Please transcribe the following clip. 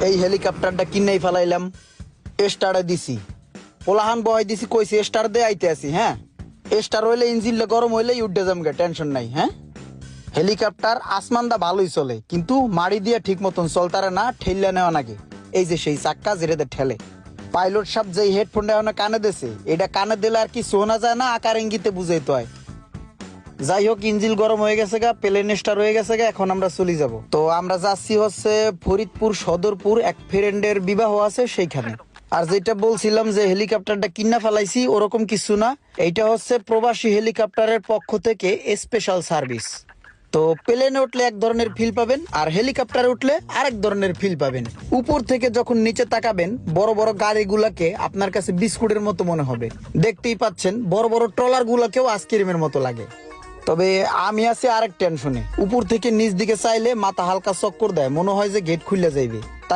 এই হেলিকপ্টারটা কিনেই ফেলাইলাম, স্টারে দিছি, পোলাহান বহাই দিছি, কইছি স্টার দে, আইতে আসি। হ্যাঁ, স্টার হইলে ইঞ্জিনটা গরম হইলেই উঠে যামগে, টেনশন নাই। হ্যাঁ, হেলিকপ্টার আসমানদা ভালোই চলে, কিন্তু মাড়ি দিয়ে ঠিক মতন চলতারে না, ঠেললে নেওয়া নাকি। এই যে সেই চাক্কা যেটাতে ঠেলে, পাইলট সাহেব যেই হেডফোনটা এখন কানে দিছে, এটা কানে দিলে আর কি শোনা যায় না, আকার ইঙ্গিতে বুঝাইতে হয়। যাই হোক, ইঞ্জিন গরম হয়ে গেছে গা, প্লেন স্টার হয়ে গেছে গা, এখন আমরা চলে যাব। তো আমরা যাচ্ছি হচ্ছে ফরিদপুর সদরপুর, এক ফ্রেন্ডের বিবাহ আছে সেইখানে। আর যেটা বলছিলাম যে হেলিকপ্টারটা কিনা ফেলাইছি, ওরকম কিছু না, এইটা হচ্ছে প্রবাসী হেলিকপ্টারের পক্ষ থেকে স্পেশাল সার্ভিস। তো প্লেনে উঠলে এক ধরনের ফিল পাবেন, আর হেলিকপ্টারে উঠলে আরেক ধরনের ফিল পাবেন। উপর থেকে যখন নিচে তাকাবেন, বড় বড় গাড়িগুলাকে আপনার কাছে বিস্কুটের মতো মনে হবে। দেখতেই পাচ্ছেন, বড় বড় ট্রলার গুলাকেও আইসক্রিমের মতো লাগে। তবে আমি আছি আরেক টেনশনে, উপর থেকে নিচ দিকে চাইলে মাথা হালকা চক্কর দেয়, মনে হয় যে গেট খুলে যাইবে। তাই